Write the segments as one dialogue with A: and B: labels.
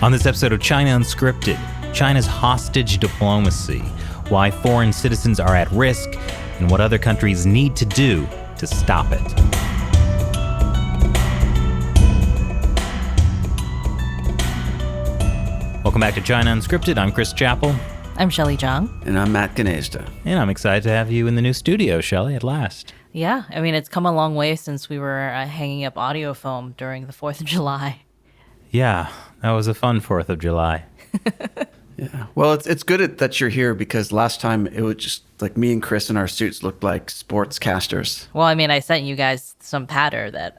A: On this episode of China Unscripted, China's hostage diplomacy, why foreign citizens are at risk, and what other countries need to do to stop it. Welcome back to China Unscripted. I'm Chris Chappell.
B: I'm Shelley Zhang.
C: And I'm Matt Gnezda.
A: And I'm excited to have you in the new studio, Shelley, at last.
B: Yeah, I mean, it's come a long way since we were hanging up audio foam during the 4th of July.
A: Yeah, that was a fun 4th of July.
C: Yeah. Well, it's good that you're here because last time it was just like me and Chris in our suits looked like sportscasters.
B: Well, I mean, I sent you guys some patter that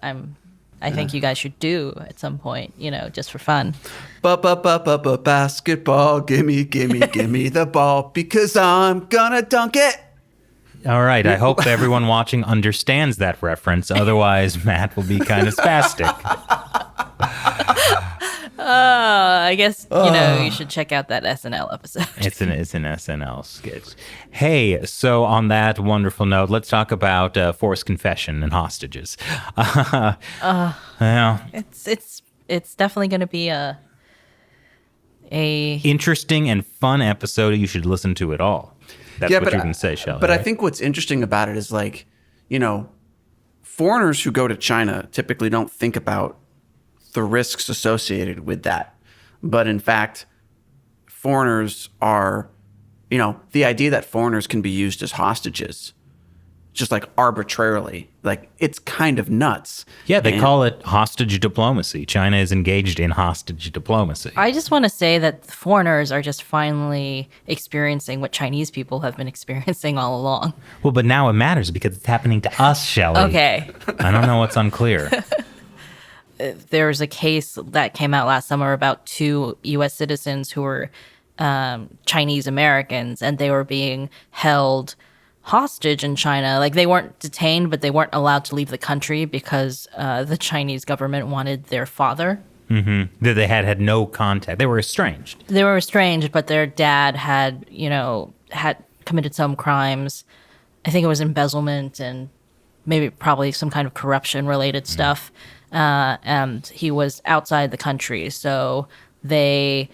B: I think you guys should do at some point, just for fun.
C: Basketball, gimme the ball because I'm gonna dunk it.
A: All right, I hope everyone watching understands that reference. Otherwise, Matt will be kind of spastic.
B: I guess, you should check out that SNL episode.
A: It's an SNL sketch. Hey, so on that wonderful note, let's talk about forced confession and hostages. Yeah.
B: It's definitely going to be a
A: interesting and fun episode. You should listen to it all. That's what you're going to say, Shelley.
C: But
A: right?
C: I think what's interesting about it is foreigners who go to China typically don't think about the risks associated with that. But in fact, foreigners are, the idea that foreigners can be used as hostages, just like arbitrarily, like it's kind of nuts.
A: Yeah, they call it hostage diplomacy. China is engaged in hostage diplomacy.
B: I just want to say that the foreigners are just finally experiencing what Chinese people have been experiencing all along.
A: Well, but now it matters because it's happening to us, Shelley.
B: Okay.
A: I don't know what's unclear.
B: There was a case that came out last summer about 2 U.S. citizens who were Chinese Americans, and they were being held hostage in China. Like, they weren't detained, but they weren't allowed to leave the country because the Chinese government wanted their father.
A: Mm-hmm. That they had no contact. They were estranged.
B: They were estranged, but their dad had committed some crimes. I think it was embezzlement and probably some kind of corruption-related stuff. And he was outside the country, so the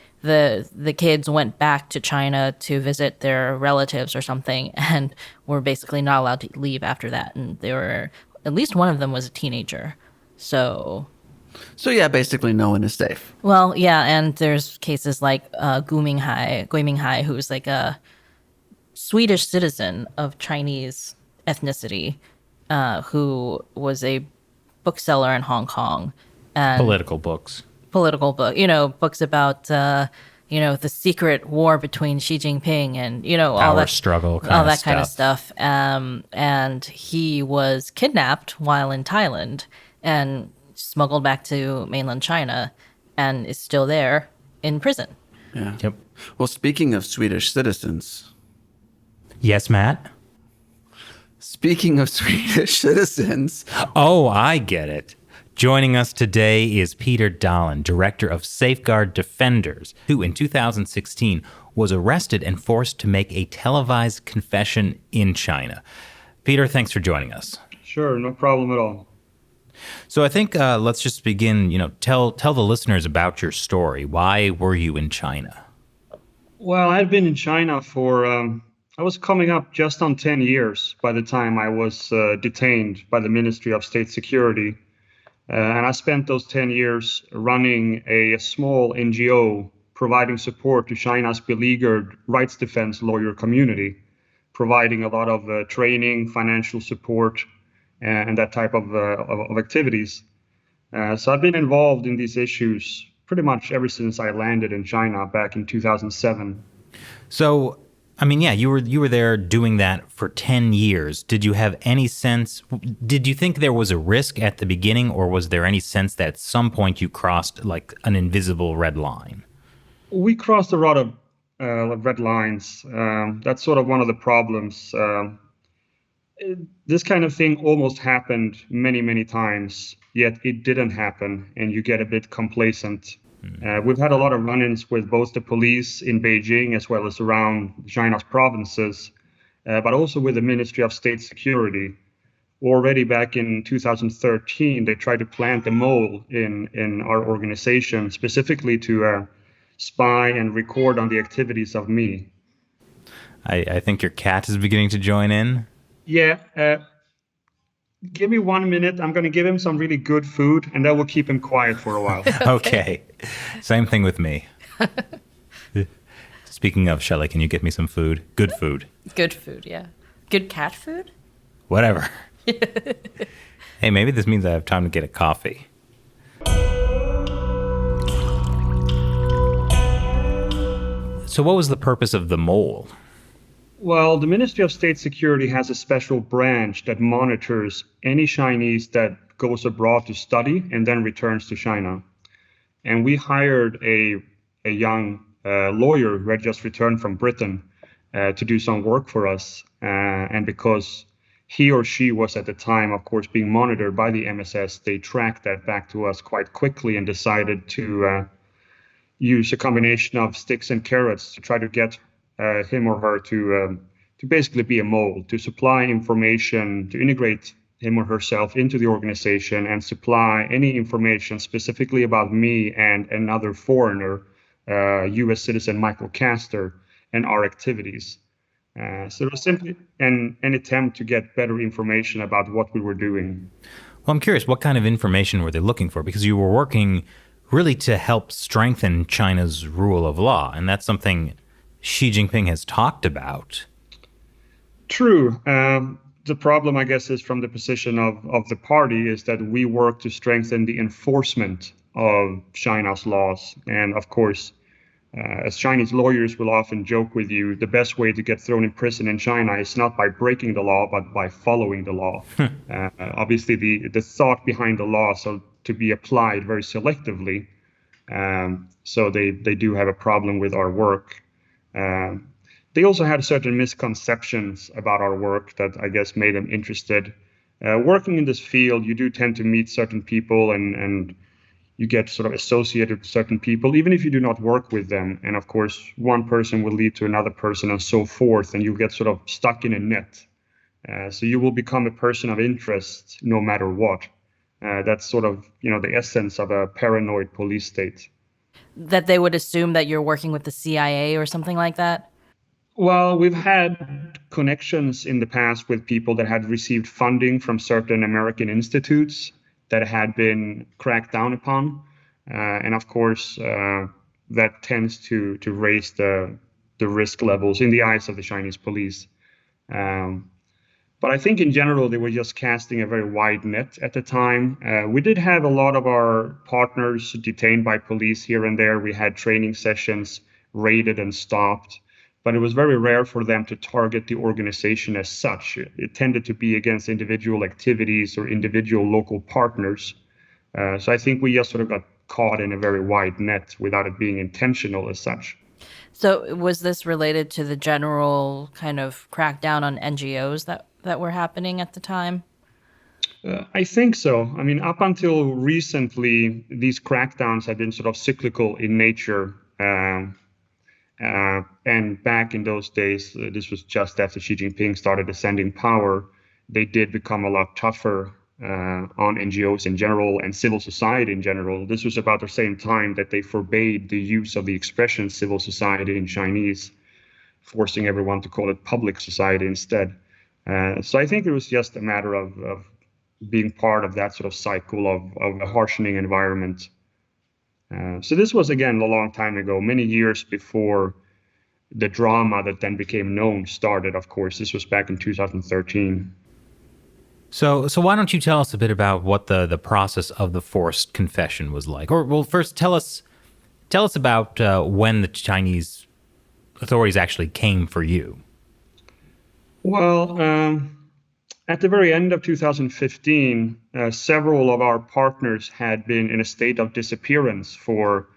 B: kids went back to China to visit their relatives or something, and were basically not allowed to leave after that. And at least one of them was a teenager. So
C: yeah, basically no one is safe.
B: Well, yeah, and there's cases like Gui Minghai, who's like a Swedish citizen of Chinese ethnicity, who was a bookseller in Hong Kong. And
A: political books,
B: books about the secret war between Xi Jinping and all that
A: struggle,
B: all that kind of stuff. And he was kidnapped while in Thailand and smuggled back to mainland China, and is still there in prison.
C: Yeah.
A: Yep.
C: Well, speaking of Swedish citizens.
A: Yes, Matt.
C: Speaking of Swedish citizens.
A: Oh, I get it. Joining us today is Peter Dahlin, Director of Safeguard Defenders, who in 2016 was arrested and forced to make a televised confession in China. Peter, thanks for joining us.
D: Sure, no problem at all.
A: So I think let's just begin, tell the listeners about your story. Why were you in China?
D: Well, I've been in China for... I was coming up just on 10 years by the time I was detained by the Ministry of State Security. And I spent those 10 years running a small NGO providing support to China's beleaguered rights defense lawyer community, providing a lot of training, financial support, and that type of activities. So I've been involved in these issues pretty much ever since I landed in China back in 2007.
A: So... I mean, yeah, you were there doing that for 10 years. Did you have any sense, did you think there was a risk at the beginning, or was there any sense that at some point you crossed like an invisible red line?
D: We crossed a lot of red lines. That's sort of one of the problems. This kind of thing almost happened many, many times, yet it didn't happen, and you get a bit complacent. We've had a lot of run-ins with both the police in Beijing as well as around China's provinces, but also with the Ministry of State Security. Already back in 2013, they tried to plant a mole in our organization, specifically to spy and record on the activities of me.
A: I think your cat is beginning to join in.
D: Yeah, give me 1 minute. I'm going to give him some really good food, and that will keep him quiet for a while.
A: Okay. Same thing with me. Speaking of, Shelley, can you get me some food? Good food.
B: Good food, yeah. Good cat food?
A: Whatever. Hey, maybe this means I have time to get a coffee. So what was the purpose of the mole?
D: Well, the Ministry of State Security has a special branch that monitors any Chinese that goes abroad to study and then returns to China. And we hired a young lawyer who had just returned from Britain to do some work for us. And because he or she was at the time, of course, being monitored by the MSS, they tracked that back to us quite quickly and decided to use a combination of sticks and carrots to try to get him or her to basically be a mole, to supply information, to integrate him or herself into the organization and supply any information specifically about me and another foreigner, U.S. citizen Michael Castor, and our activities. So it was simply an attempt to get better information about what we were doing.
A: Well, I'm curious, what kind of information were they looking for? Because you were working really to help strengthen China's rule of law, and that's something Xi Jinping has talked about.
D: True. The problem, I guess, is from the position of the party is that we work to strengthen the enforcement of China's laws. And of course, as Chinese lawyers will often joke with you, the best way to get thrown in prison in China is not by breaking the law, but by following the law. Obviously, the thought behind the law is to be applied very selectively. So they do have a problem with our work. They also had certain misconceptions about our work that I guess made them interested. Working in this field, you do tend to meet certain people and you get sort of associated with certain people, even if you do not work with them. And of course, one person will lead to another person and so forth, and you get sort of stuck in a net. So you will become a person of interest no matter what. That's sort of, the essence of a paranoid police state.
B: That they would assume that you're working with the CIA or something like that?
D: Well, we've had connections in the past with people that had received funding from certain American institutes that had been cracked down upon. And of course, that tends to raise the risk levels in the eyes of the Chinese police. But I think in general, they were just casting a very wide net at the time. We did have a lot of our partners detained by police here and there. We had training sessions raided and stopped, but it was very rare for them to target the organization as such. It tended to be against individual activities or individual local partners. So I think we just sort of got caught in a very wide net without it being intentional as such.
B: So was this related to the general kind of crackdown on NGOs that were happening at the time?
D: I think so. I mean, up until recently, these crackdowns have been sort of cyclical in nature. And back in those days, this was just after Xi Jinping started ascending power, they did become a lot tougher on NGOs in general and civil society in general. This was about the same time that they forbade the use of the expression civil society in Chinese, forcing everyone to call it public society instead. So I think it was just a matter of being part of that sort of cycle of a harshening environment. So this was, again, a long time ago, many years before the drama that then became known started, of course. This was back in 2013.
A: So why don't you tell us a bit about what the process of the forced confession was like? Or, well, first tell us about when the Chinese authorities actually came for you.
D: Well, at the very end of 2015, several of our partners had been in a state of disappearance for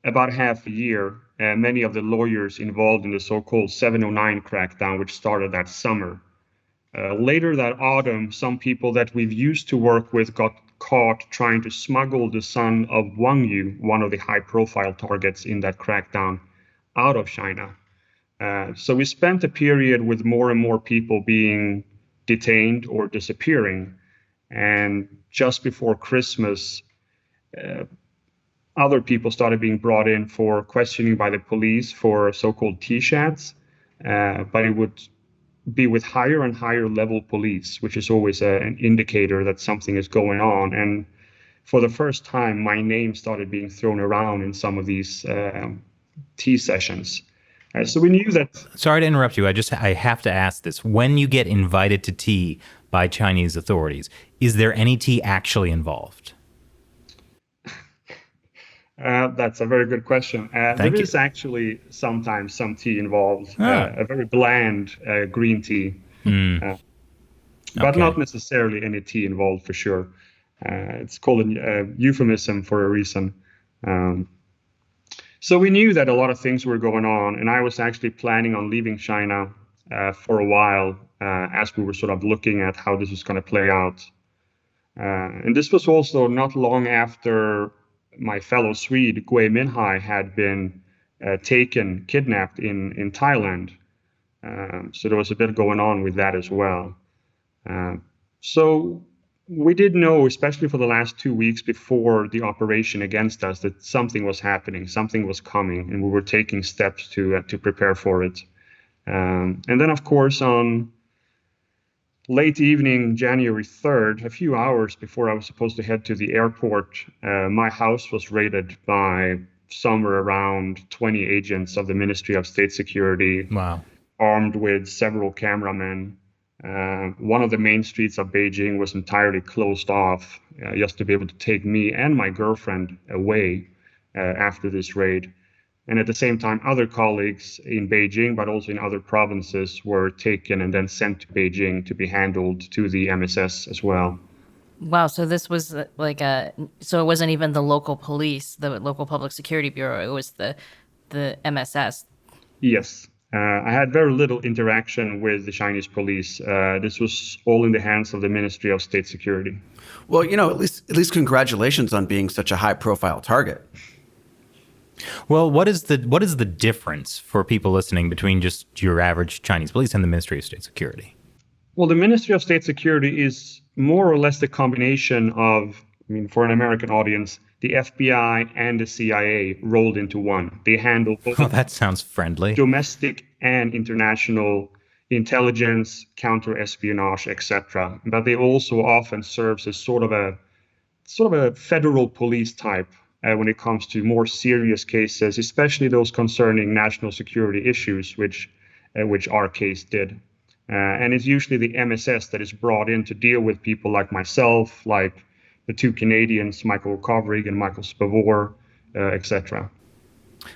D: about half a year. Many of the lawyers involved in the so-called 709 crackdown, which started that summer. Later that autumn, some people that we've used to work with got caught trying to smuggle the son of Wang Yu, one of the high-profile targets in that crackdown, out of China. So we spent a period with more and more people being detained or disappearing. And just before Christmas, other people started being brought in for questioning by the police for so-called T-shats, but it would be with higher and higher level police, which is always an indicator that something is going on. And for the first time, my name started being thrown around in some of these tea sessions. So we knew that.
A: Sorry to interrupt you. I have to ask this. When you get invited to tea by Chinese authorities, is there any tea actually involved?
D: That's a very good question. There is actually sometimes some tea involved, a very bland green tea, but not necessarily any tea involved for sure. It's called a euphemism for a reason. So we knew that a lot of things were going on, and I was actually planning on leaving China for a while as we were sort of looking at how this was going to play out. And this was also not long after my fellow Swede, Gui Minhai, had been kidnapped in Thailand. So there was a bit going on with that as well. So we did know, especially for the last 2 weeks before the operation against us, that something was happening, something was coming, and we were taking steps to prepare for it. And then, of course, on late evening, January 3rd, a few hours before I was supposed to head to the airport, my house was raided by somewhere around 20 agents of the Ministry of State Security, armed with several cameramen. One of the main streets of Beijing was entirely closed off just to be able to take me and my girlfriend away after this raid. And at the same time, other colleagues in Beijing, but also in other provinces, were taken and then sent to Beijing to be handled to the MSS as well.
B: Wow, so this was so it wasn't even the local police, the local public security bureau, it was the MSS.
D: Yes. I had very little interaction with the Chinese police. This was all in the hands of the Ministry of State Security.
C: Well, at least congratulations on being such a high-profile target.
A: Well, what is the difference for people listening between just your average Chinese police and the Ministry of State Security?
D: Well, the Ministry of State Security is more or less the combination of, for an American audience, the FBI and the CIA rolled into one. They handle both
A: that sounds friendly.
D: Domestic and international intelligence, counter-espionage, etc. But they also often serve as sort of a federal police type when it comes to more serious cases, especially those concerning national security issues, which our case did. And it's usually the MSS that is brought in to deal with people like myself, like the two Canadians, Michael Kovrig and Michael Spavor, etc.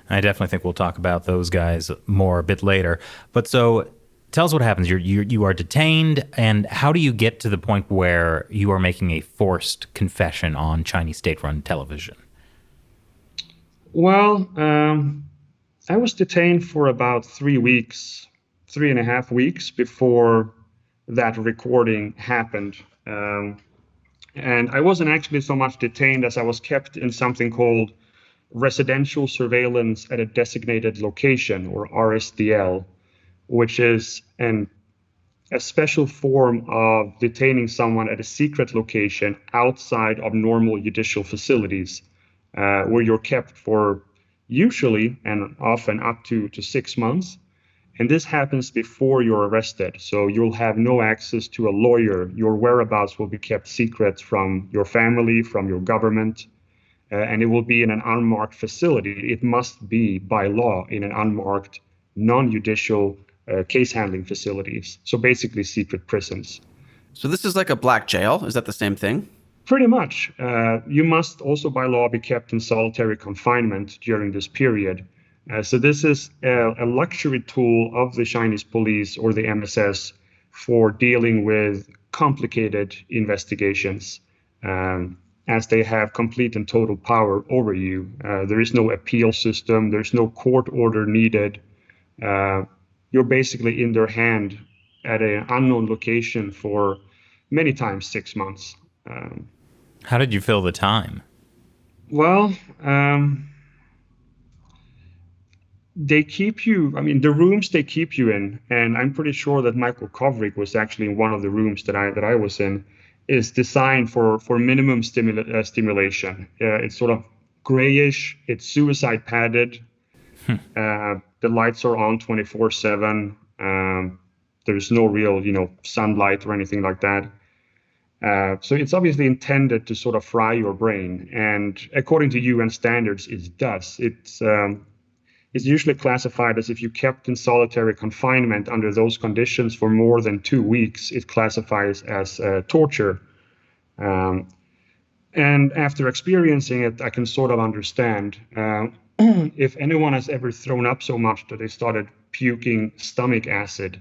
A: I definitely think we'll talk about those guys more a bit later. But so tell us what happens. You are detained, and how do you get to the point where you are making a forced confession on Chinese state-run television?
D: Well, I was detained for about 3 weeks, 3.5 weeks before that recording happened. And I wasn't actually so much detained as I was kept in something called residential surveillance at a designated location, or RSDL, which is a special form of detaining someone at a secret location outside of normal judicial facilities, where you're kept for usually and often up to 6 months. And this happens before you're arrested. So you'll have no access to a lawyer. Your whereabouts will be kept secret from your family, from your government, and it will be in an unmarked facility. It must be by law in an unmarked, non-judicial case handling facilities. So basically secret prisons.
C: So this is like a black jail. Is that the same thing?
D: Pretty much. You must also by law be kept in solitary confinement during this period. So this is a luxury tool of the Chinese police or the MSS for dealing with complicated investigations, as they have complete and total power over you. There is no appeal system. There's no court order needed. You're basically in their hand at an unknown location for many times 6 months.
A: How did you fill the time?
D: Well, they keep you, the rooms they keep you in, and I'm pretty sure that Michael Kovrig was actually in one of the rooms that I was in, is designed for minimum stimulation. It's sort of grayish. It's suicide padded. The lights are on 24/7. There's no real, sunlight or anything like that. So it's obviously intended to sort of fry your brain, and according to UN standards, it does. It's usually classified as if you kept in solitary confinement under those conditions for more than 2 weeks, it classifies as torture. And after experiencing it, I can sort of understand. If anyone has ever thrown up so much that they started puking stomach acid,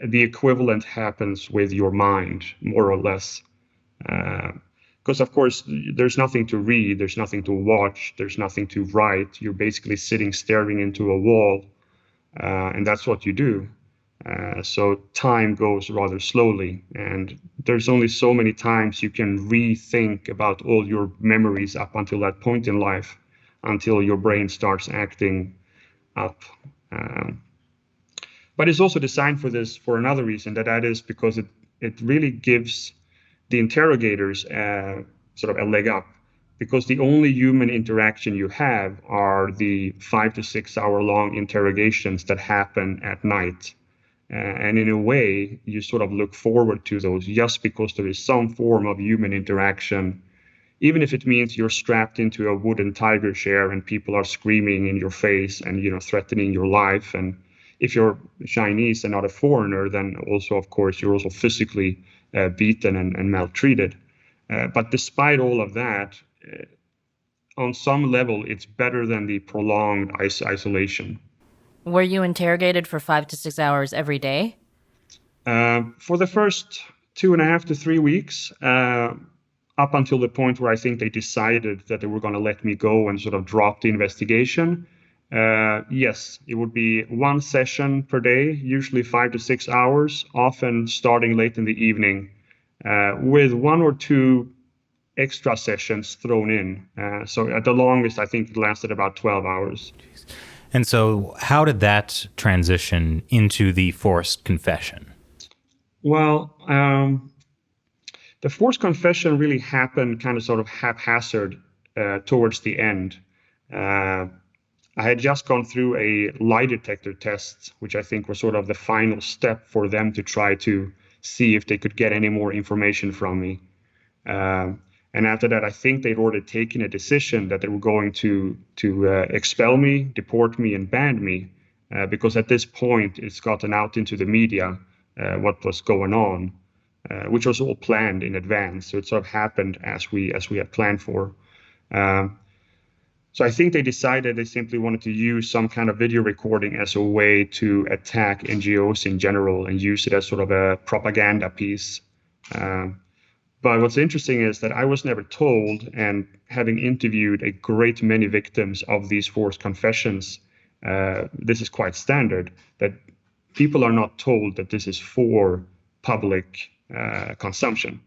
D: the equivalent happens with your mind, more or less. Because, of course, there's nothing to read, there's nothing to watch, there's nothing to write. You're basically sitting staring into a wall, and that's what you do. So time goes rather slowly, and there's only so many times you can rethink about all your memories up until that point in life, until your brain starts acting up. But it's also designed for this for another reason, that is because it really gives the interrogators sort of a leg up, because the only human interaction you have are the 5 to 6 hour long interrogations that happen at night. And in a way, you sort of look forward to those just because there is some form of human interaction, even if it means you're strapped into a wooden tiger chair and people are screaming in your face and, threatening your life. And if you're Chinese and not a foreigner, then also, of course, you're also physically beaten and maltreated. But despite all of that, on some level, it's better than the prolonged isolation.
B: Were you interrogated for 5 to 6 hours every day?
D: For the first 2.5 to 3 weeks, up until the point where I think they decided that they were going to let me go and sort of drop the investigation. Yes, it would be one session per day, usually 5 to 6 hours, often starting late in the evening, with 1 or 2 extra sessions thrown in. So at the longest, I think it lasted about 12 hours.
A: And so how did that transition into the forced confession?
D: Well, the forced confession really happened kind of sort of haphazard towards the end. I had just gone through a lie detector test, which I think was sort of the final step for them to try to see if they could get any more information from me. And after that, I think they'd already taken a decision that they were going to expel me, deport me, and ban me, because at this point it's gotten out into the media what was going on, which was all planned in advance. So it sort of happened as we had planned for. So I think they decided they simply wanted to use some kind of video recording as a way to attack NGOs in general and use it as sort of a propaganda piece. But what's interesting is that I was never told, and having interviewed a great many victims of these forced confessions, this is quite standard, that people are not told that this is for public consumption.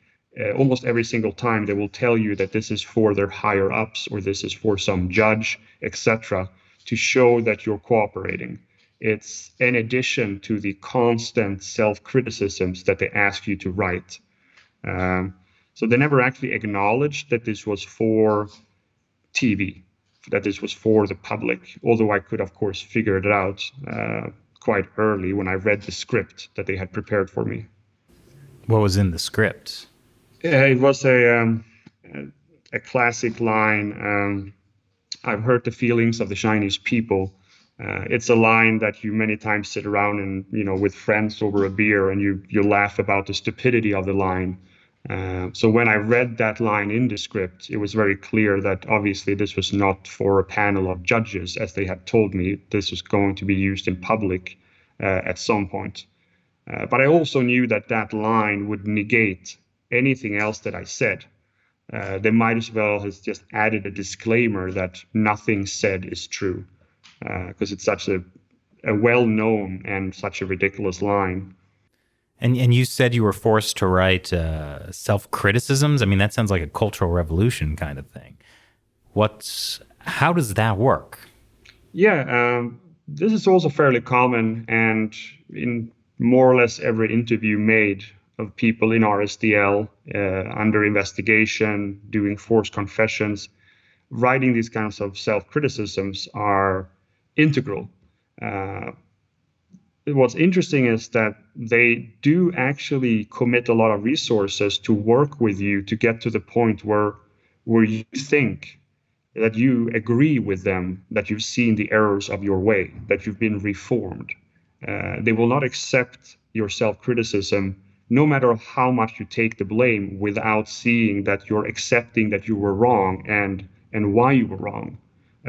D: Almost every single time they will tell you that this is for their higher ups or this is for some judge, etc., to show that you're cooperating. It's in addition to the constant self-criticisms that they ask you to write. So they never actually acknowledged that this was for TV, that this was for the public, although I could, of course, figure it out quite early when I read the script that they had prepared for me.
A: What was in the script?
D: It was a classic line, I've hurt the feelings of the Chinese people. It's a line that you many times sit around and, with friends over a beer and you laugh about the stupidity of the line. So when I read that line in the script, it was very clear that obviously this was not for a panel of judges, as they had told me. This was going to be used in public at some point. But I also knew that that line would negate anything else that I said. They might as well have just added a disclaimer that nothing said is true, because it's such a well-known and such a ridiculous line.
A: And you said you were forced to write self-criticisms? I mean, that sounds like a cultural revolution kind of thing. How does that work? Yeah,
D: this is also fairly common, and in more or less every interview made of people in RSDL under investigation, doing forced confessions, writing these kinds of self-criticisms are integral. What's interesting is that they do actually commit a lot of resources to work with you to get to the point where you think that you agree with them, that you've seen the errors of your way, that you've been reformed. They will not accept your self-criticism, no matter how much you take the blame, without seeing that you're accepting that you were wrong and why you were wrong.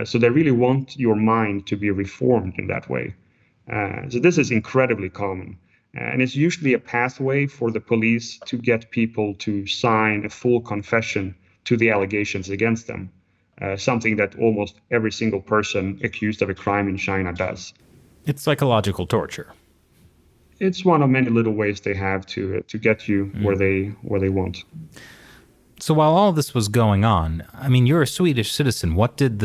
D: So they really want your mind to be reformed in that way. So this is incredibly common. And it's usually a pathway for the police to get people to sign a full confession to the allegations against them, something that almost every single person accused of a crime in China does.
A: It's psychological torture.
D: It's one of many little ways they have to get you where they want.
A: So while all this was going on, I mean, you're a Swedish citizen. What did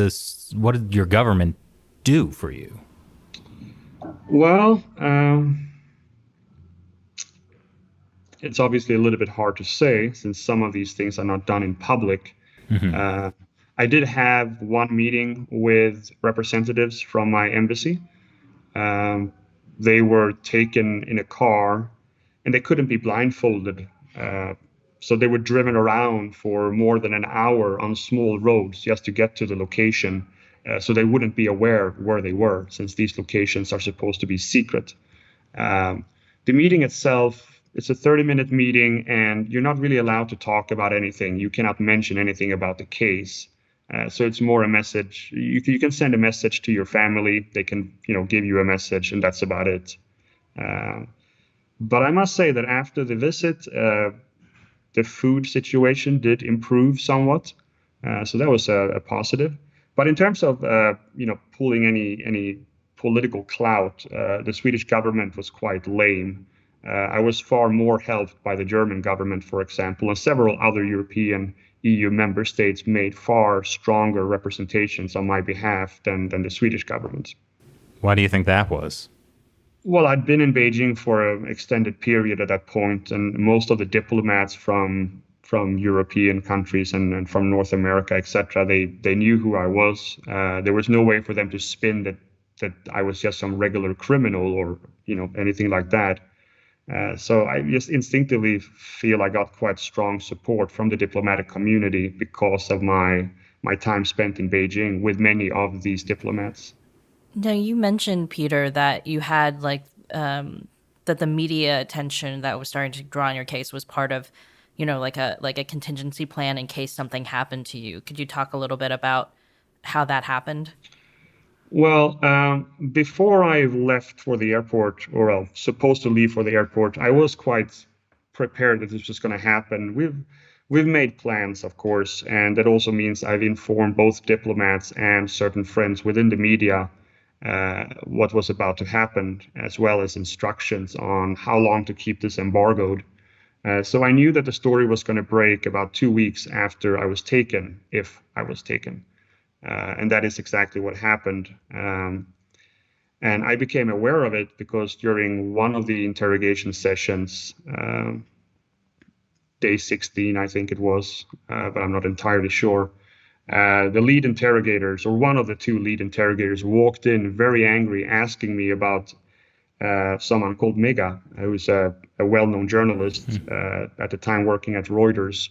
A: your government do for you?
D: Well, it's obviously a little bit hard to say since some of these things are not done in public. I did have one meeting with representatives from my embassy. They were taken in a car and they couldn't be blindfolded. So they were driven around for more than an hour on small roads just to get to the location. So they wouldn't be aware where they were, since these locations are supposed to be secret. The meeting itself, it's a 30-minute meeting, and you're not really allowed to talk about anything. You cannot mention anything about the case. So it's more a message. You can send a message to your family. They can, give you a message, and that's about it. But I must say that after the visit, the food situation did improve somewhat. So that was a positive. But in terms of pulling any political clout, the Swedish government was quite lame. I was far more helped by the German government, for example, and several other European EU member states made far stronger representations on my behalf than the Swedish government.
A: Why do you think that was?
D: Well, I'd been in Beijing for an extended period at that point, and most of the diplomats from European countries and from North America, etc., they knew who I was. There was no way for them to spin that I was just some regular criminal or anything like that. So I just instinctively feel I got quite strong support from the diplomatic community because of my time spent in Beijing with many of these diplomats.
B: Now, you mentioned, Peter, that you had that the media attention that was starting to draw on your case was part of, like a contingency plan in case something happened to you. Could you talk a little bit about how that happened?
D: Well, before I left for the airport, or supposed to leave for the airport, I was quite prepared that this was going to happen. We've made plans, of course, and that also means I've informed both diplomats and certain friends within the media what was about to happen, as well as instructions on how long to keep this embargoed. So I knew that the story was going to break about 2 weeks after I was taken, if I was taken. And that is exactly what happened. And I became aware of it because during one of the interrogation sessions, day 16, I think it was, but I'm not entirely sure, the lead interrogators, or one of the two lead interrogators, walked in very angry, asking me about someone called Mega, who's a well-known journalist at the time working at Reuters.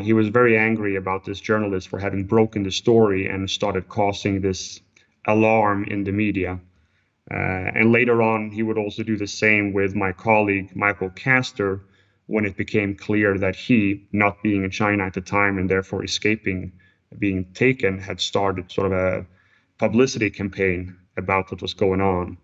D: He was very angry about this journalist for having broken the story and started causing this alarm in the media. And later on, he would also do the same with my colleague, Michael Castor, when it became clear that he, not being in China at the time and therefore escaping being taken, had started sort of a publicity campaign about what was going on.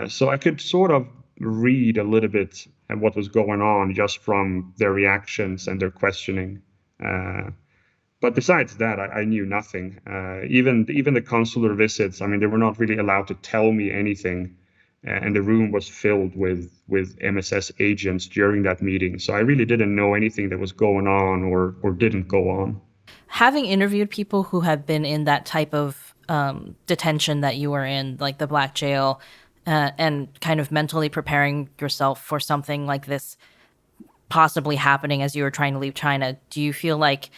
D: So I could sort of read a little bit at what was going on just from their reactions and their questioning. But besides that, I knew nothing. Even the consular visits, I mean, they were not really allowed to tell me anything. And the room was filled with MSS agents during that meeting. So I really didn't know anything that was going on or didn't go on.
B: Having interviewed people who have been in that type of detention that you were in, like the Black Jail, and kind of mentally preparing yourself for something like this possibly happening as you were trying to leave China, do you feel like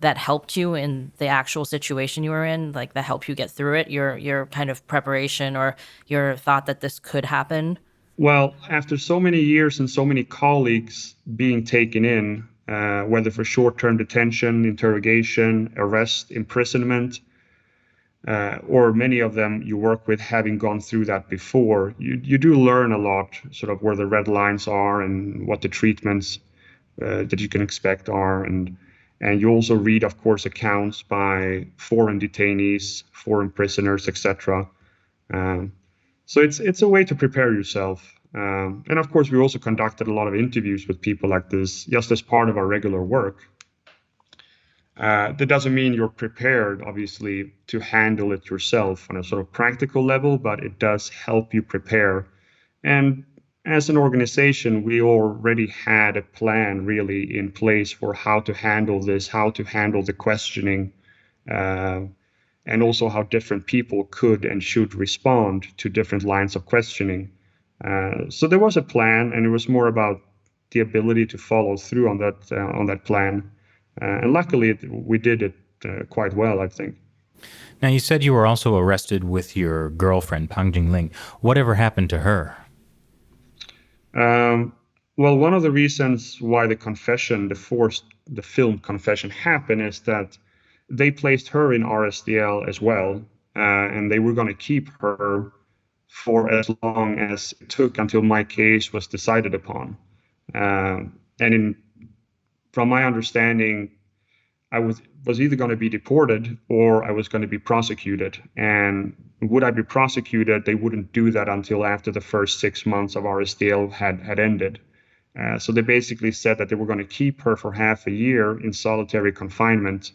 B: that helped you in the actual situation you were in, like that helped you get through it? Your kind of preparation or your thought that this could happen?
D: Well, after so many years and so many colleagues being taken in, whether for short-term detention, interrogation, arrest, imprisonment, or many of them you work with having gone through that before, you do learn a lot, sort of where the red lines are and what the treatments that you can expect are. And you also read, of course, accounts by foreign detainees, foreign prisoners, etc. So it's a way to prepare yourself. And of course, we also conducted a lot of interviews with people like this, just as part of our regular work. That doesn't mean you're prepared, obviously, to handle it yourself on a sort of practical level, but it does help you prepare. And as an organization, we already had a plan really in place for how to handle this, how to handle the questioning, and also how different people could and should respond to different lines of questioning. So there was a plan, and it was more about the ability to follow through on that plan. And luckily, we did it quite well, I think.
A: Now, you said you were also arrested with your girlfriend, Pang Jingling. Whatever happened to her?
D: Well, one of the reasons why the film confession happened is that they placed her in RSDL as well, and they were going to keep her for as long as it took until my case was decided upon. From my understanding, I was either going to be deported or I was going to be prosecuted. And would I be prosecuted? They wouldn't do that until after the first 6 months of RSDL had ended. So they basically said that they were going to keep her for half a year in solitary confinement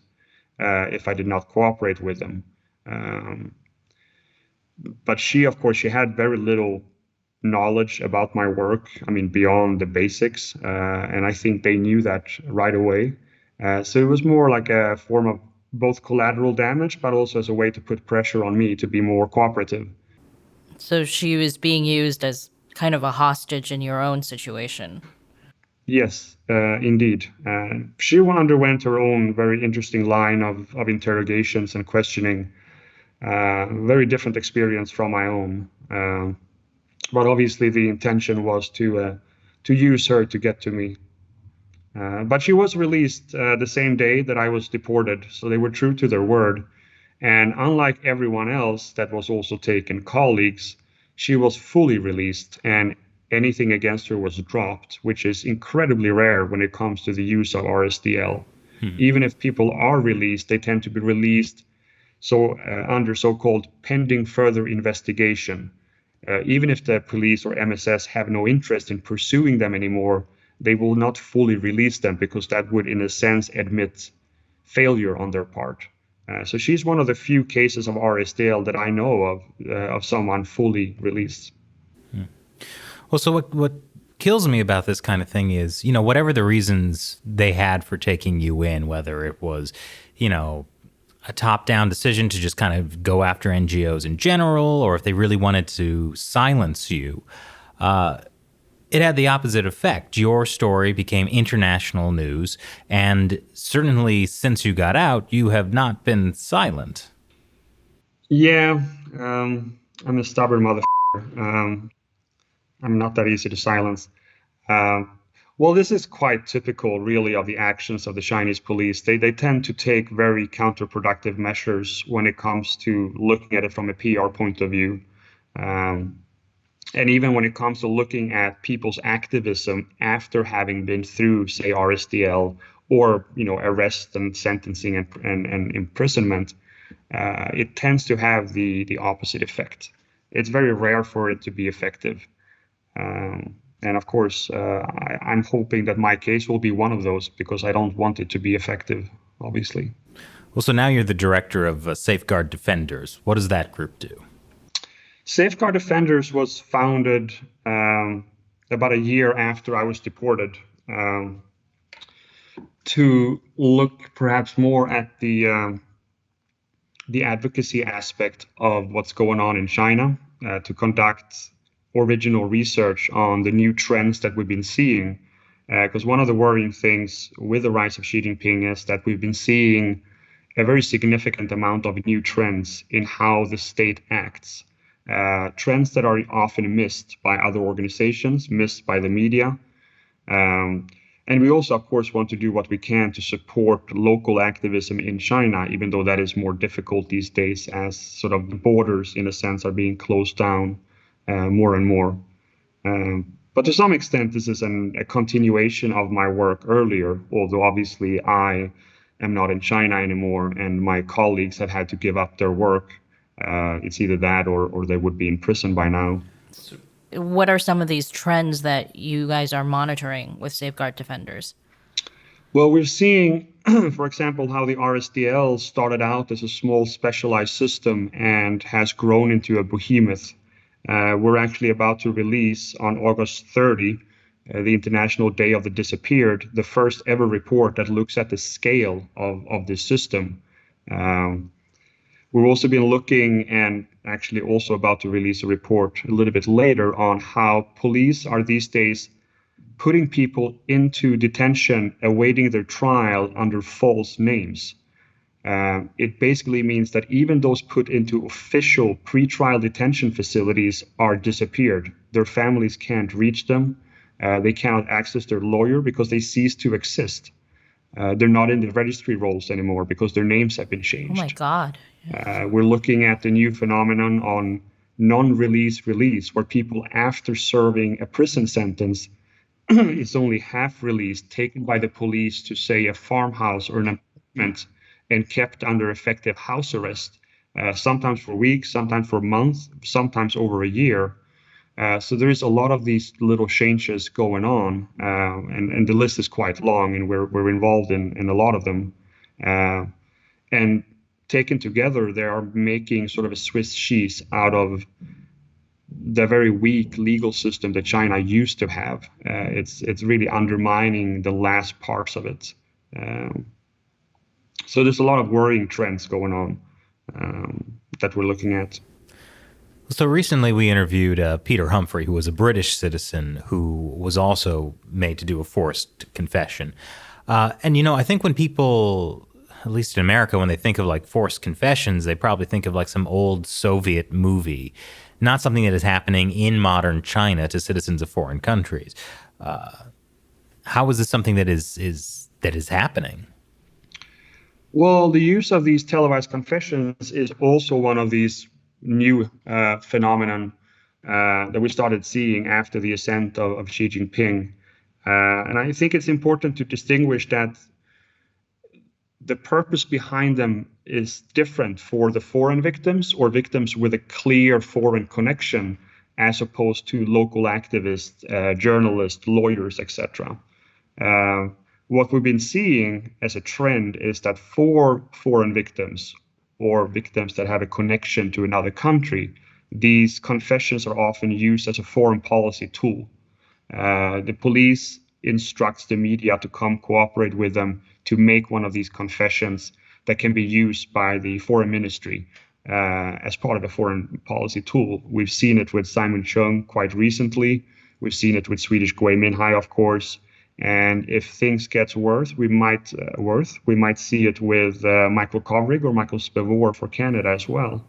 D: if I did not cooperate with them. But she, of course, she had very little knowledge about my work, I mean, beyond the basics. And I think they knew that right away. So it was more like a form of both collateral damage, but also as a way to put pressure on me to be more cooperative.
B: So she was being used as kind of a hostage in your own situation.
D: Yes, indeed. She underwent her own very interesting line of interrogations and questioning. Very different experience from my own. But obviously the intention was to use her to get to me. But she was released the same day that I was deported, so they were true to their word. And unlike everyone else that was also taken, colleagues, she was fully released and anything against her was dropped, which is incredibly rare when it comes to the use of RSDL. Even if people are released, they tend to be released under so-called pending further investigation. Even if the police or MSS have no interest in pursuing them anymore, they will not fully release them because that would, in a sense, admit failure on their part. So she's one of the few cases of RSDL that I know of someone fully released.
A: Well, so what kills me about this kind of thing is, whatever the reasons they had for taking you in, whether it was, a top-down decision to just kind of go after NGOs in general, or if they really wanted to silence you, it had the opposite effect. Your story became international news, and certainly since you got out, you have not been silent.
D: Yeah, I'm a stubborn motherfucker. I'm not that easy to silence. Well, this is quite typical, really, of the actions of the Chinese police. They tend to take very counterproductive measures when it comes to looking at it from a PR point of view. And even when it comes to looking at people's activism after having been through, say, RSDL or, arrest and sentencing and imprisonment, it tends to have the opposite effect. It's very rare for it to be effective. And of course, I'm hoping that my case will be one of those because I don't want it to be effective, obviously.
A: Well, so now you're the director of Safeguard Defenders. What does that group do?
D: Safeguard Defenders was founded about a year after I was deported to look perhaps more at the advocacy aspect of what's going on in China, to conduct original research on the new trends that we've been seeing Because one of the worrying things with the rise of Xi Jinping is that we've been seeing a very significant amount of new trends in how the state acts. Trends that are often missed by other organizations, missed by the media. And we also, of course, want to do what we can to support local activism in China, even though that is more difficult these days as sort of the borders, in a sense, are being closed down more and more. But to some extent, this is a continuation of my work earlier, although obviously I am not in China anymore and my colleagues have had to give up their work. It's either that or they would be in prison by now.
B: What are some of these trends that you guys are monitoring with Safeguard Defenders?
D: Well, we're seeing, for example, how the RSDL started out as a small specialized system and has grown into a behemoth. We're actually about to release on August 30, the International Day of the Disappeared, the first ever report that looks at the scale of this system. We've also been looking and actually also about to release a report a little bit later on how police are these days putting people into detention awaiting their trial under false names. It basically means that even those put into official pre-trial detention facilities are disappeared. Their families can't reach them. They cannot access their lawyer because they cease to exist. They're not in the registry rolls anymore because their names have been changed.
B: Oh my God.
D: We're looking at the new phenomenon on non-release release, where people after serving a prison sentence, it's only half released, taken by the police to, say, a farmhouse or an apartment and kept under effective house arrest, sometimes for weeks, sometimes for months, sometimes over a year. So there is a lot of these little changes going on, and the list is quite long, and we're involved in a lot of them. And taken together, they are making sort of a Swiss cheese out of the very weak legal system that China used to have. It's really undermining the last parts of it. So there's a lot of worrying trends going on that we're looking at.
A: So recently we interviewed Peter Humphrey, who was a British citizen who was also made to do a forced confession. And, you know, I think when people, at least in America, when they think of like forced confessions, they probably think of like some old Soviet movie, not something that is happening in modern China to citizens of foreign countries. How is this something that is happening?
D: Well, the use of these televised confessions is also one of these new phenomenon that we started seeing after the ascent of Xi Jinping. And I think it's important to distinguish that the purpose behind them is different for the foreign victims or victims with a clear foreign connection, as opposed to local activists, journalists, lawyers, etc. What we've been seeing as a trend is that for foreign victims or victims that have a connection to another country, these confessions are often used as a foreign policy tool. The police instructs the media to come cooperate with them to make one of these confessions that can be used by the foreign ministry as part of a foreign policy tool. We've seen it with Simon Chung quite recently. We've seen it with Swedish Gui Minhai, of course. And if things get worse, we might see it with Michael Kovrig or Michael Spavor for Canada as well.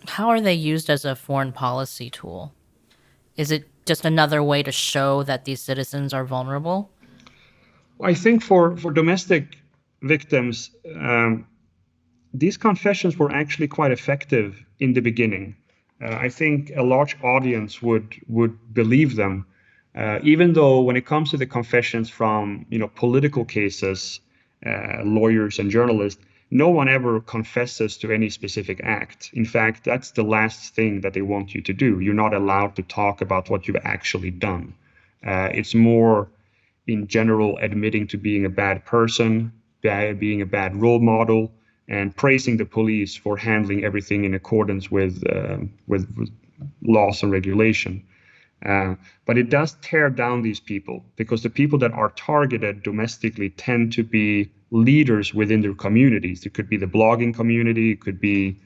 B: How are they used as a foreign policy tool? Is it just another way to show that these citizens are vulnerable?
D: I think for domestic victims, these confessions were actually quite effective in the beginning. I think a large audience would believe them. Even though when it comes to the confessions from political cases, lawyers and journalists, no one ever confesses to any specific act. In fact, that's the last thing that they want you to do. You're not allowed to talk about what you've actually done. It's more, in general, admitting to being a bad person, being a bad role model, and praising the police for handling everything in accordance with laws and regulation. But it does tear down these people, because the people that are targeted domestically tend to be leaders within their communities. It could be the blogging community, it could be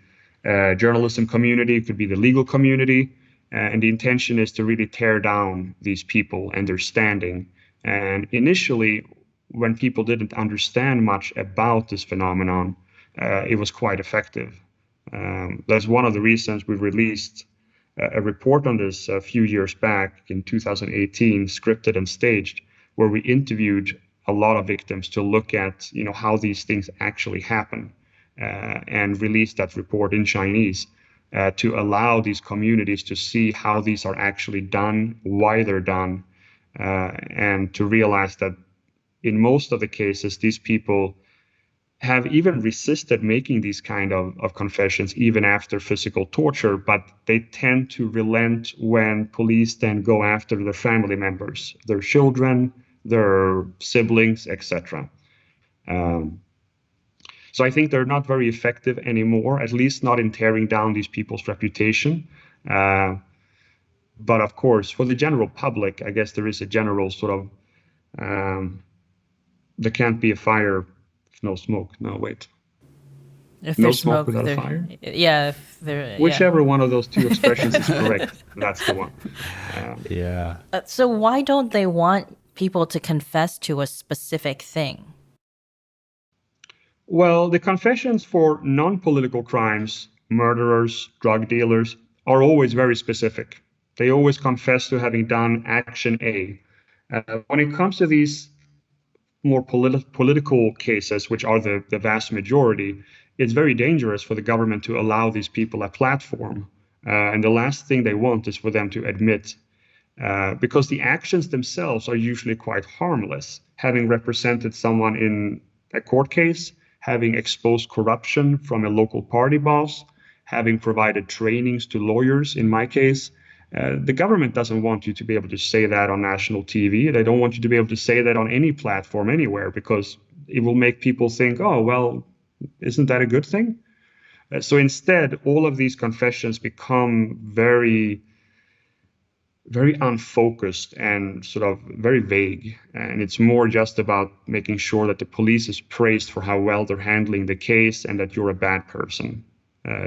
D: journalism community, it could be the legal community. And the intention is to really tear down these people and their standing And initially, when people didn't understand much about this phenomenon, it was quite effective. That's one of the reasons we released a report on this a few years back in 2018, scripted and staged, where we interviewed a lot of victims to look at, how these things actually happen, and released that report in Chinese to allow these communities to see how these are actually done, why they're done, and to realize that in most of the cases, these people have even resisted making these kind of confessions even after physical torture, but they tend to relent when police then go after their family members, their children, their siblings, etc. So I think they're not very effective anymore, at least not in tearing down these people's reputation. But of course, for the general public, I guess there is a general sort of, there can't be a fire if no smoke. No, wait.
B: If
D: No
B: there's
D: smoke
B: smoke,
D: without a
B: there,
D: fire?
B: yeah. If there,
D: Whichever one of those two expressions is correct, that's the one.
A: Yeah.
B: So why don't they want people to confess to a specific thing?
D: Well, the confessions for non-political crimes, murderers, drug dealers, are always very specific. They always confess to having done action A. When it comes to these more political cases, which are the vast majority, it's very dangerous for the government to allow these people a platform. And the last thing they want is for them to admit, because the actions themselves are usually quite harmless. Having represented someone in a court case, having exposed corruption from a local party boss, having provided trainings to lawyers, in my case, the government doesn't want you to be able to say that on national TV. They don't want you to be able to say that on any platform anywhere, because it will make people think, oh, well, isn't that a good thing? So instead, all of these confessions become very, very unfocused and sort of very vague. And it's more just about making sure that the police is praised for how well they're handling the case and that you're a bad person.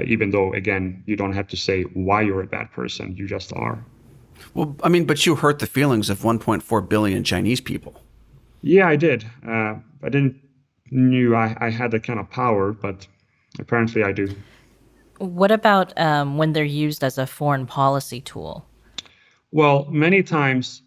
D: Even though, again, you don't have to say why you're a bad person. You just are.
C: Well, I mean, but you hurt the feelings of 1.4 billion Chinese people.
D: Yeah, I did. I didn't knew I had that kind of power, but apparently I do.
B: What about when they're used as a foreign policy tool?
D: Well, many times,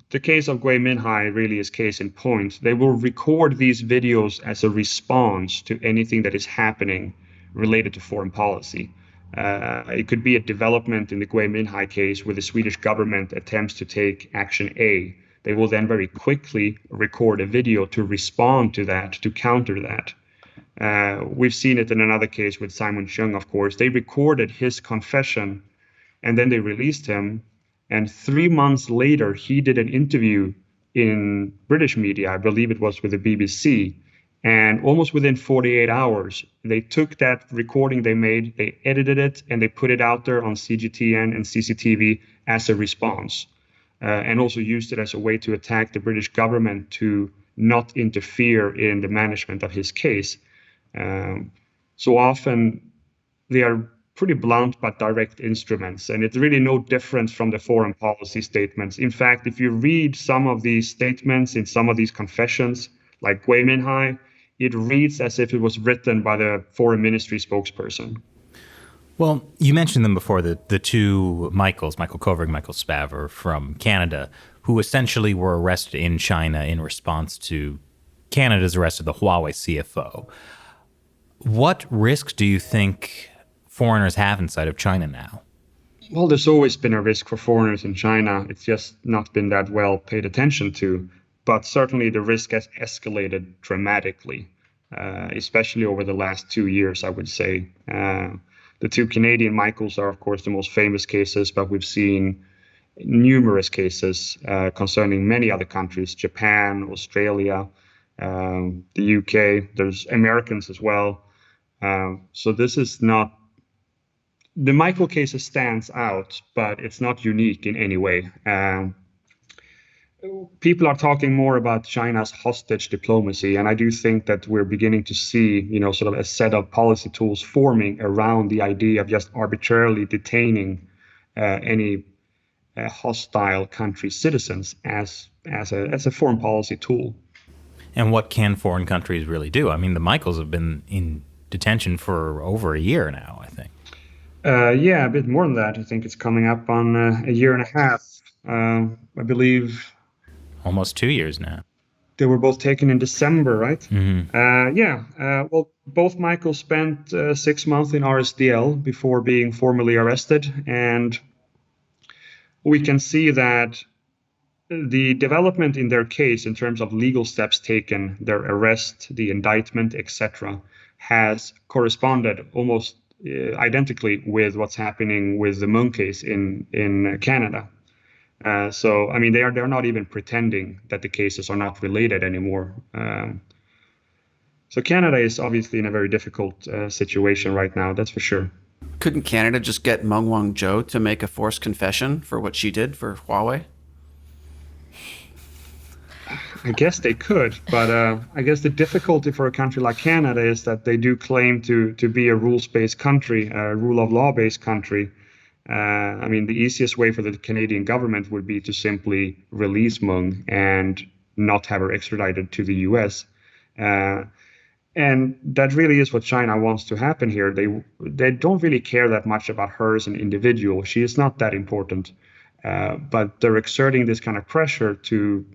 D: the case of Gui Minhai really is case in point. They will record these videos as a response to anything that is happening related to foreign policy. It could be a development in the Gui Minhai case where the Swedish government attempts to take action A. They will then very quickly record a video to respond to that, to counter that. We've seen it in another case with Simon Chung, of course. They recorded his confession and then they released him. And 3 months later, he did an interview in British media, I believe it was with the BBC. And almost within 48 hours, they took that recording they made, they edited it, and they put it out there on CGTN and CCTV as a response. And also used it as a way to attack the British government to not interfere in the management of his case. So often they are pretty blunt but direct instruments, and it's really no different from the foreign policy statements. In fact, if you read some of these statements in some of these confessions, like Gui Minhai, it reads as if it was written by the foreign ministry spokesperson.
A: Well, you mentioned them before, the two Michaels, Michael Kovrig, Michael Spavor from Canada, who essentially were arrested in China in response to Canada's arrest of the Huawei CFO. What risk do you think foreigners have inside of China now?
D: Well, there's always been a risk for foreigners in China. It's just not been that well paid attention to. But certainly the risk has escalated dramatically, especially over the last 2 years, I would say. The two Canadian Michaels are, of course, the most famous cases, but we've seen numerous cases concerning many other countries, Japan, Australia, the UK. There's Americans as well. So this is not, the Michael case stands out, but it's not unique in any way. People are talking more about China's hostage diplomacy, and I do think that we're beginning to see, sort of a set of policy tools forming around the idea of just arbitrarily detaining any hostile country citizens as a foreign policy tool.
A: And what can foreign countries really do? I mean, the Michaels have been in detention for over a year now, I think.
D: Yeah, a bit more than that. I think it's coming up on a year and a half. I believe
A: Almost 2 years now.
D: they were both taken in December, right? Well, both Michaels spent 6 months in RSDL before being formally arrested. And we can see that the development in their case in terms of legal steps taken, their arrest, the indictment, etc., has corresponded almost identically with what's happening with the Meng case in Canada. So, I mean, they're not even pretending that the cases are not related anymore. So Canada is obviously in a very difficult situation right now, that's for sure.
C: Couldn't Canada just get Meng Wanzhou to make a forced confession for what she did for Huawei?
D: I guess they could, but I guess the difficulty for a country like Canada is that they do claim to be a rules-based country, a rule of law-based country. I mean, the easiest way for the Canadian government would be to simply release Meng and not have her extradited to the US. And that really is what China wants to happen here. They don't really care that much about her as an individual. She is not that important. But they're exerting this kind of pressure to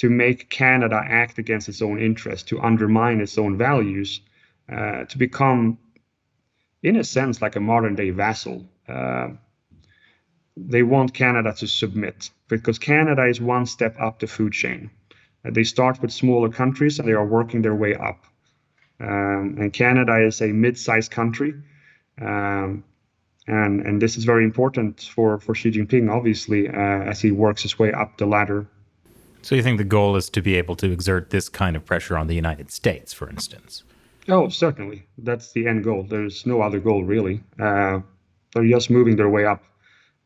D: make Canada act against its own interests, to undermine its own values, to become, in a sense, like a modern-day vassal. They want Canada to submit because Canada is one step up the food chain. They start with smaller countries and they are working their way up. And Canada is a mid-sized country. And this is very important for Xi Jinping, obviously, as he works his way up the ladder.
A: So you think the goal is to be able to exert this kind of pressure on the United States, for instance?
D: Oh, certainly. That's the end goal. There's no other goal, really. They're just moving their way up.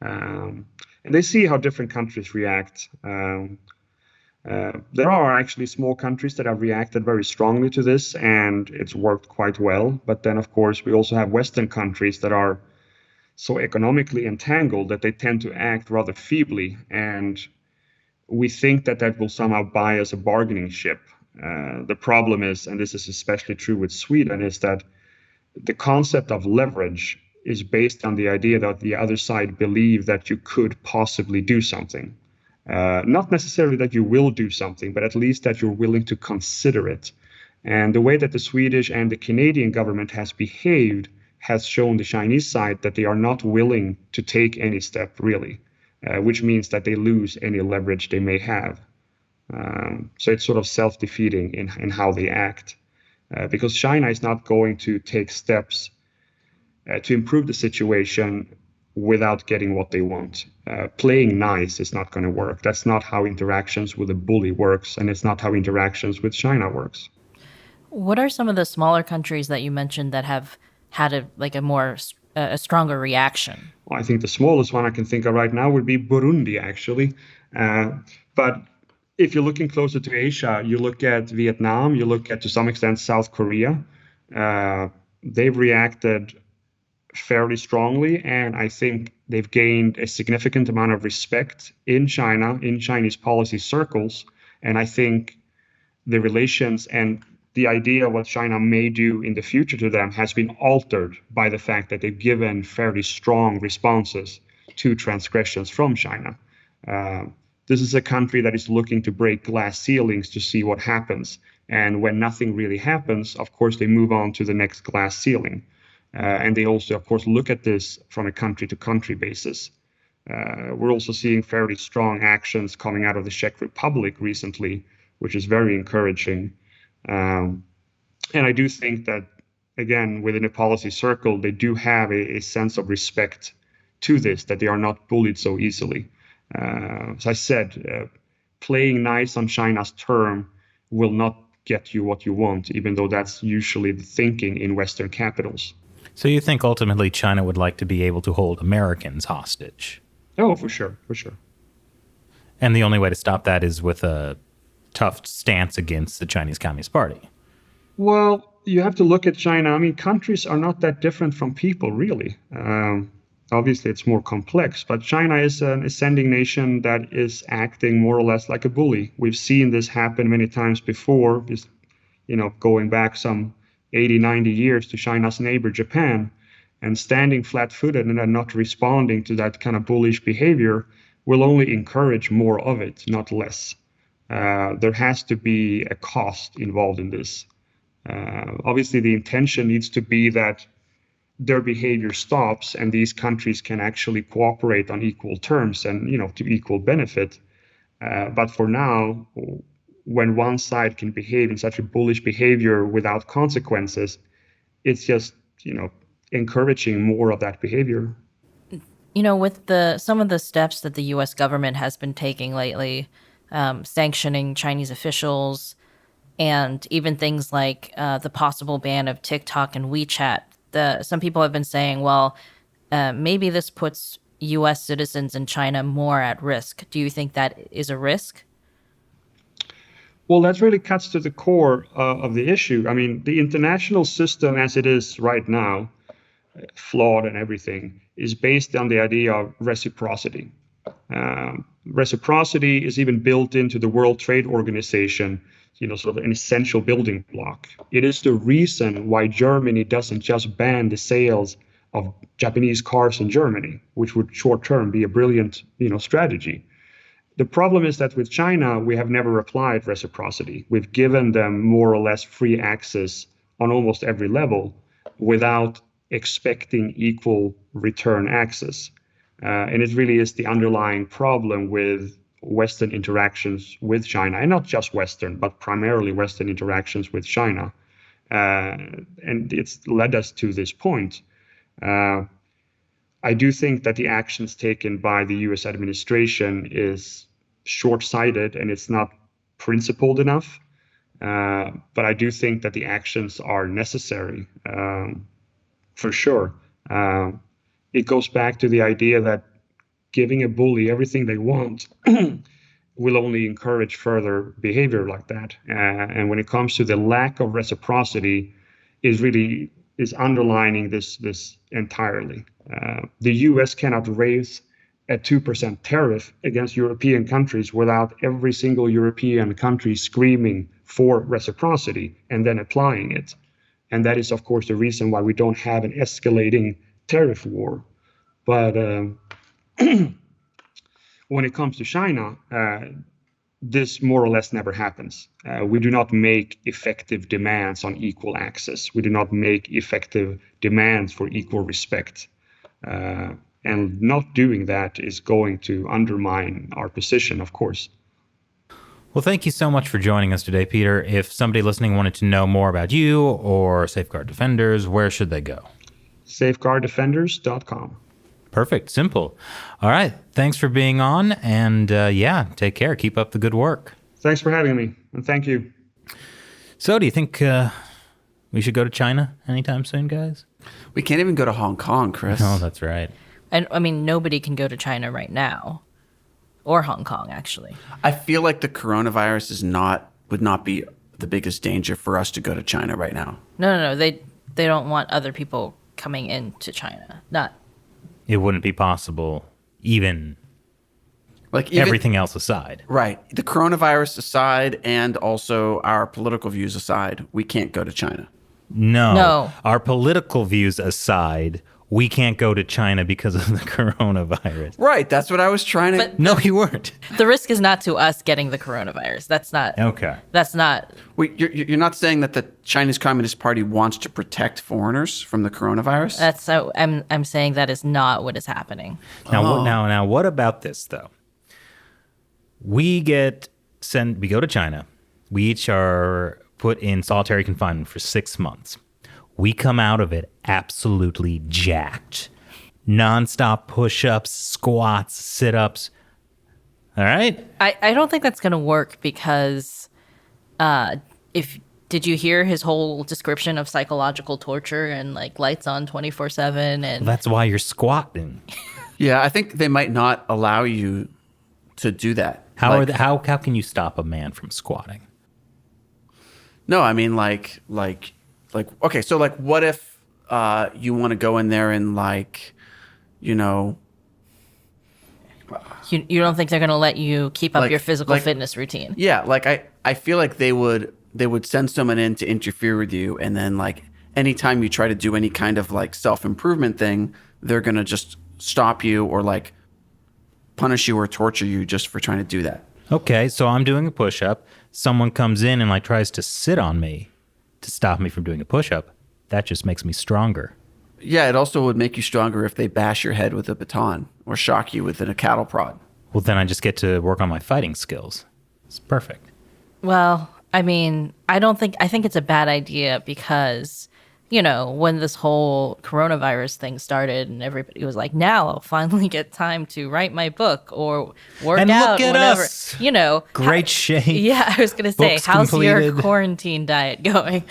D: And they see how different countries react. There are actually small countries that have reacted very strongly to this, and it's worked quite well. But then, of course, we also have Western countries that are so economically entangled that they tend to act rather feebly. And we think that will somehow buy us a bargaining chip. The problem is, and this is especially true with Sweden, is that the concept of leverage is based on the idea that the other side believe that you could possibly do something. Not necessarily that you will do something, but at least that you're willing to consider it. And the way that the Swedish and the Canadian government has behaved has shown the Chinese side that they are not willing to take any step, really. Which means that they lose any leverage they may have. So it's sort of self-defeating in how they act. Because China is not going to take steps to improve the situation without getting what they want. Playing nice is not going to work. That's not how interactions with a bully works, and it's not how interactions with China works.
B: What are some of the smaller countries that you mentioned that have had a stronger reaction?
D: Well, I think the smallest one I can think of right now would be Burundi, actually. But if you're looking closer to Asia, you look at Vietnam, you look at, to some extent, South Korea. They've reacted fairly strongly, and I think they've gained a significant amount of respect in China, in Chinese policy circles. And I think the relations and the idea of what China may do in the future to them has been altered by the fact that they've given fairly strong responses to transgressions from China. This is a country that is looking to break glass ceilings to see what happens. And when nothing really happens, of course, they move on to the next glass ceiling. And they also, of course, look at this from a country-to-country basis. We're also seeing fairly strong actions coming out of the Czech Republic recently, which is very encouraging. And I do think that, again, within a policy circle, they do have a sense of respect to this, that they are not bullied so easily. As I said, playing nice on China's term will not get you what you want, even though that's usually the thinking in Western capitals.
A: So you think ultimately China would like to be able to hold Americans hostage?
D: Oh, for sure, for sure.
A: And the only way to stop that is with a tough stance against the Chinese Communist Party. Well,
D: you have to look at China. I mean, countries are not that different from people, really. Obviously, it's more complex, but China is an ascending nation that is acting more or less like a bully. We've seen this happen many times before, going back some 80, 90 years to China's neighbor, Japan, and standing flat-footed and then not responding to that kind of bullish behavior will only encourage more of it, not less. There has to be a cost involved in this. Obviously, the intention needs to be that their behavior stops and these countries can actually cooperate on equal terms and, to equal benefit. But for now, when one side can behave in such a bullish behavior without consequences, it's just, encouraging more of that behavior.
B: With some of the steps that the U.S. government has been taking lately, sanctioning Chinese officials, and even things like the possible ban of TikTok and WeChat, some people have been saying, well, maybe this puts U.S. citizens in China more at risk. Do you think that is a risk?
D: Well, that really cuts to the core of the issue. I mean, the international system as it is right now, flawed and everything, is based on the idea of reciprocity. Reciprocity is even built into the World Trade Organization, sort of an essential building block. It is the reason why Germany doesn't just ban the sales of Japanese cars in Germany, which would short-term be a brilliant, strategy. The problem is that with China, we have never applied reciprocity. We've given them more or less free access on almost every level without expecting equal return access. And it really is the underlying problem with Western interactions with China, and not just Western, but primarily Western interactions with China. And it's led us to this point. I do think that the actions taken by the US administration is short-sighted and it's not principled enough. But I do think that the actions are necessary, for sure. It goes back to the idea that giving a bully everything they want will only encourage further behavior like that. And when it comes to the lack of reciprocity, is underlining this entirely. The U.S. cannot raise a 2% tariff against European countries without every single European country screaming for reciprocity and then applying it. And that is, of course, the reason why we don't have an escalating tariff war. But when it comes to China, this more or less never happens. We do not make effective demands on equal access. We do not make effective demands for equal respect. And not doing that is going to undermine our position, of course.
A: Well, thank you so much for joining us today, Peter. If somebody listening wanted to know more about you or Safeguard Defenders, where should they go?
D: SafeguardDefenders.com.
A: Perfect. Simple. All right. Thanks for being on. And take care. Keep up the good work.
D: Thanks for having me. And thank you.
A: So do you think we should go to China anytime soon, guys?
C: We can't even go to Hong Kong, Chris.
A: Oh, that's right.
B: And I mean, nobody can go to China right now, or Hong Kong, actually.
C: I feel like the coronavirus would not be the biggest danger for us to go to China right now.
B: No. They don't want other people coming into China.
A: It wouldn't be possible, even everything else aside.
C: Right. The coronavirus aside, and also our political views aside, we can't go to China.
A: No. Our political views aside, we can't go to China because of the coronavirus.
C: Right. That's what I was trying to...
B: But
A: no, you weren't.
B: The risk is not to us getting the coronavirus. That's not...
A: Okay.
B: That's not...
C: Wait, you're not saying that the Chinese Communist Party wants to protect foreigners from the coronavirus?
B: That's so... I'm saying that is not what is happening.
A: Now, what about this, though? We go to China. We each are put in solitary confinement for 6 months. We come out of it absolutely jacked. Nonstop push-ups, squats, sit-ups. All right?
B: I don't think that's going to work because did you hear his whole description of psychological torture and lights on 24/7 and
A: Well, that's why you're squatting.
C: Yeah, I think they might not allow you to do that.
A: How can you stop a man from squatting?
C: No, I mean okay, so what if you want to go in there and you know,
B: You don't think they're going to let you keep up
C: Like-
B: your physical
C: like-
B: fitness routine?
C: yeah, like I feel like they would send someone in to interfere with you, and then like anytime you try to do any kind of like self-improvement thing, they're going to just stop you or like punish you or torture you just for trying to do that.
A: Okay, so I'm doing a push-up. Someone comes in and like tries to sit on me to stop me from doing a push-up. That just makes me stronger.
C: Yeah, it also would make you stronger if they bash your head with a baton or shock you with a cattle prod.
A: Well, then I just get to work on my fighting skills. It's perfect.
B: Well, I mean, I think it's a bad idea because, you know, when this whole coronavirus thing started and everybody was like, now I'll finally get time to write my book or work
A: And
B: out,
A: look at
B: whatever.
A: us.
B: You know,
A: Great shape.
B: Yeah, I was going to say,
A: Books
B: how's your
A: completed.
B: quarantine diet going?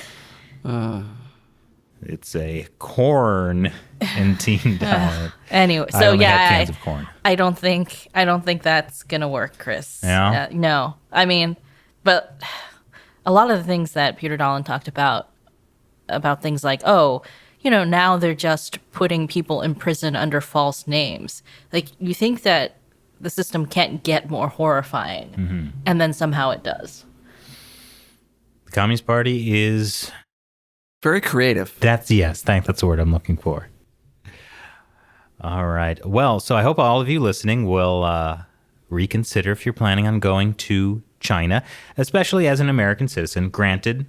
A: It's a corn and teen diet.
B: Anyway,
A: I
B: so
A: only had
B: yeah,
A: cans of corn.
B: I don't think that's gonna work, Chris.
A: Yeah?
B: No, I mean, but a lot of the things that Peter Dahlin talked about things like, oh, you know, now they're just putting people in prison under false names. Like, you think that the system can't get more horrifying, and then somehow it does.
A: The Communist Party is...
C: Very creative.
A: That's the word I'm looking for. All right. Well, so I hope all of you listening will reconsider if you're planning on going to China, especially as an American citizen. Granted,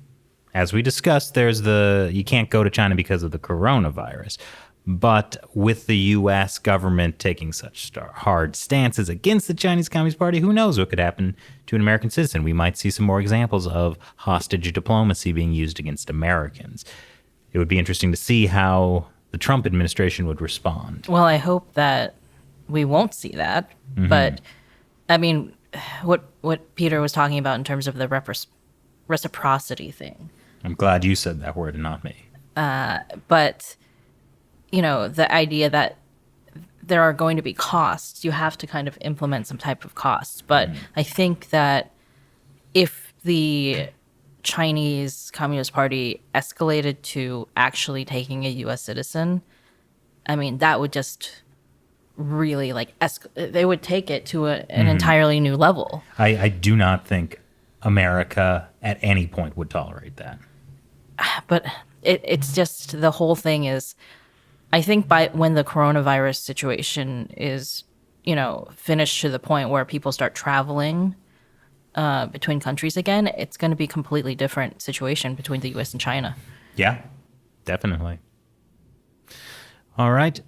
A: as we discussed, you can't go to China because of the coronavirus. But with the U.S. government taking such hard stances against the Chinese Communist Party, who knows what could happen to an American citizen? We might see some more examples of hostage diplomacy being used against Americans. It would be interesting to see how the Trump administration would respond.
B: Well, I hope that we won't see that. But I mean, what Peter was talking about in terms of the reciprocity thing.
A: I'm glad you said that word and not me.
B: But you know, the idea that there are going to be costs, you have to kind of implement some type of costs. But I think that if the Chinese Communist Party escalated to actually taking a U.S. citizen, I mean, that would just really like they would take it to an entirely new level.
A: I do not think America at any point would tolerate that.
B: But it's just the whole thing is, I think when the coronavirus situation is, you know, finished to the point where people start traveling between countries again, it's going to be a completely different situation between the U.S. and China.
A: Yeah, definitely. All right.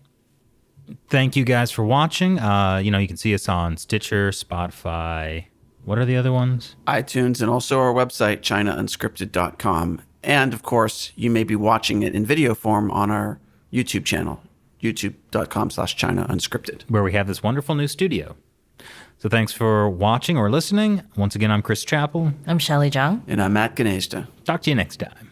A: Thank you guys for watching. You know, you can see us on Stitcher, Spotify. What are the other ones?
C: iTunes, and also our website, ChinaUnscripted.com. And of course, you may be watching it in video form on our YouTube channel, youtube.com/ChinaUnscripted.
A: Where we have this wonderful new studio. So thanks for watching or listening. Once again, I'm Chris Chappell.
B: I'm Shelley Zhang.
C: And I'm Matt Gnezda.
A: Talk to you next time.